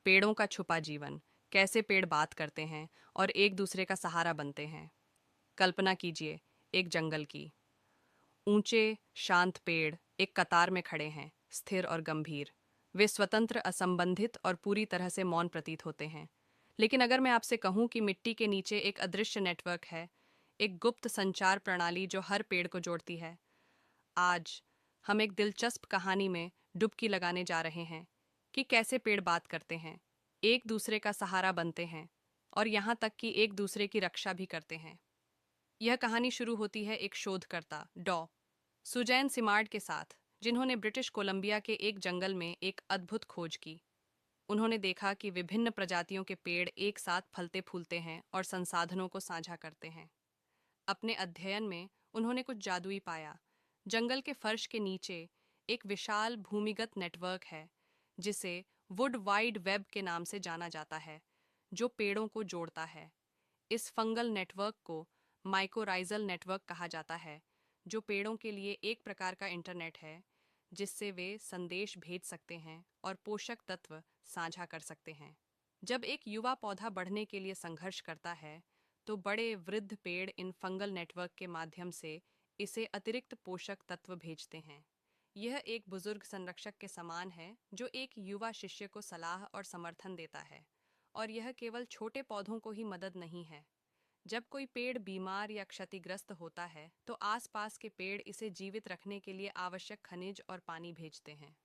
पेड़ों का छुपा जीवन, कैसे पेड़ बात करते हैं और एक दूसरे का सहारा बनते हैं। कल्पना कीजिए, एक जंगल की। ऊंचे, शांत पेड़ एक कतार में खड़े हैं, स्थिर और गंभीर। वे स्वतंत्र, असंबंधित और पूरी तरह से मौन प्रतीत होते हैं। लेकिन अगर मैं आपसे कहूं कि मिट्टी के नीचे एक अदृश्य नेटवर्क है, एक गुप्त संचार प्रणाली जो हर पेड़ को जोड़ती है। आज हम एक दिलचस्प कहानी में डुबकी लगाने जा रहे हैं कि कैसे पेड़ बात करते हैं, एक दूसरे का सहारा बनते हैं और यहाँ तक कि एक दूसरे की रक्षा भी करते हैं। यह कहानी शुरू होती है एक शोधकर्ता डॉ सुजैन सिमार्ड के साथ, जिन्होंने ब्रिटिश कोलंबिया के एक जंगल में एक अद्भुत खोज की। उन्होंने देखा कि विभिन्न प्रजातियों के पेड़ एक साथ फलते फूलते हैं और संसाधनों को साझा करते हैं। अपने अध्ययन में उन्होंने कुछ जादुई पाया। जंगल के फर्श के नीचे एक विशाल भूमिगत नेटवर्क है, जिसे वुड वाइड वेब के नाम से जाना जाता है, जो पेड़ों को जोड़ता है। इस फंगल नेटवर्क को माइकोराइजल नेटवर्क कहा जाता है, जो पेड़ों के लिए एक प्रकार का इंटरनेट है, जिससे वे संदेश भेज सकते हैं और पोषक तत्व साझा कर सकते हैं। जब एक युवा पौधा बढ़ने के लिए संघर्ष करता है, तो बड़े वृद्ध पेड़ इन फंगल नेटवर्क के माध्यम से इसे अतिरिक्त पोषक तत्व भेजते हैं। यह एक बुजुर्ग संरक्षक के समान है, जो एक युवा शिष्य को सलाह और समर्थन देता है। और यह केवल छोटे पौधों को ही मदद नहीं है। जब कोई पेड़ बीमार या क्षतिग्रस्त होता है, तो आसपास के पेड़ इसे जीवित रखने के लिए आवश्यक खनिज और पानी भेजते हैं।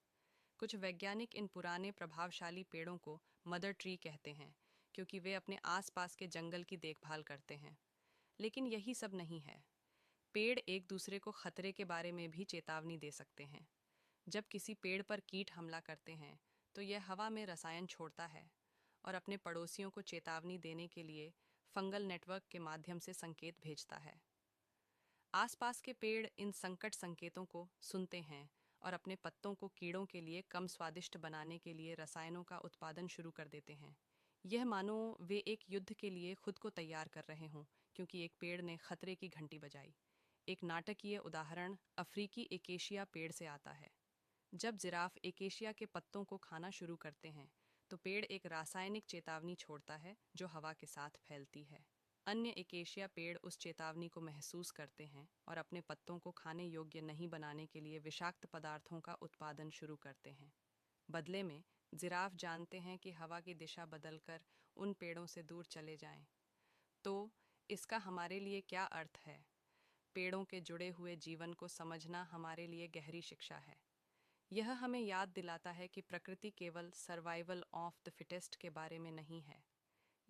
कुछ वैज्ञानिक इन पुराने प्रभावशाली पेड़ों को मदर ट्री कहते हैं, क्योंकि वे अपने आसपास के जंगल की देखभाल करते हैं। लेकिन यही सब नहीं है। पेड़ एक दूसरे को खतरे के बारे में भी चेतावनी दे सकते हैं। जब किसी पेड़ पर कीट हमला करते हैं, तो यह हवा में रसायन छोड़ता है और अपने पड़ोसियों को चेतावनी देने के लिए फंगल नेटवर्क के माध्यम से संकेत भेजता है। आसपास के पेड़ इन संकट संकेतों को सुनते हैं और अपने पत्तों को कीड़ों के लिए कम स्वादिष्ट बनाने के लिए रसायनों का उत्पादन शुरू कर देते हैं। यह मानो वे एक युद्ध के लिए खुद को तैयार कर रहे हों, क्योंकि एक पेड़ ने खतरे की घंटी बजाई। एक नाटकीय उदाहरण अफ्रीकी एकेशिया पेड़ से आता है। जब जिराफ एकेशिया के पत्तों को खाना शुरू करते हैं, तो पेड़ एक रासायनिक चेतावनी छोड़ता है जो हवा के साथ फैलती है। अन्य एकेशिया पेड़ उस चेतावनी को महसूस करते हैं और अपने पत्तों को खाने योग्य नहीं बनाने के लिए विषाक्त पदार्थों का उत्पादन शुरू करते हैं। बदले में जिराफ जानते हैं कि हवा की दिशा बदलकर उन पेड़ों से दूर चले जाएं। तो इसका हमारे लिए क्या अर्थ है? पेड़ों के जुड़े हुए जीवन को समझना हमारे लिए गहरी शिक्षा है। यह हमें याद दिलाता है कि प्रकृति केवल सर्वाइवल ऑफ द फिटेस्ट के बारे में नहीं है।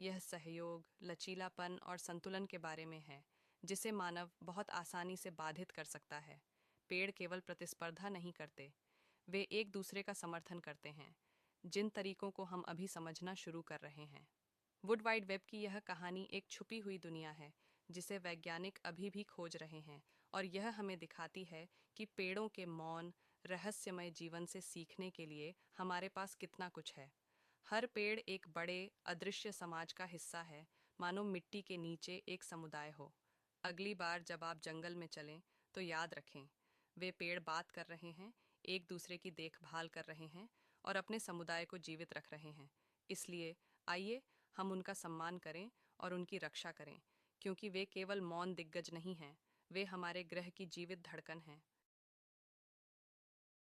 यह सहयोग, लचीलापन और संतुलन के बारे में है, जिसे मानव बहुत आसानी से बाधित कर सकता है। पेड़ केवल प्रतिस्पर्धा नहीं करते, वे एक दूसरे का समर्थन करते हैं, जिन तरीकों को हम अभी समझना शुरू कर रहे हैं। वुड वाइड वेब की यह कहानी एक छुपी हुई दुनिया है, जिसे वैज्ञानिक अभी भी खोज रहे हैं, और यह हमें दिखाती है कि पेड़ों के मौन, रहस्यमय जीवन से सीखने के लिए हमारे पास कितना कुछ है। हर पेड़ एक बड़े, अदृश्य समाज का हिस्सा है, मानो मिट्टी के नीचे एक समुदाय हो। अगली बार जब आप जंगल में चलें, तो याद रखें, वे पेड़ बात कर रहे हैं, एक दूसरे की देखभाल कर रहे हैं और अपने समुदाय को जीवित रख रहे हैं। इसलिए आइए हम उनका सम्मान करें और उनकी रक्षा करें, क्योंकि वे केवल मौन दिग्गज नहीं हैं, वे हमारे ग्रह की जीवित धड़कन हैं।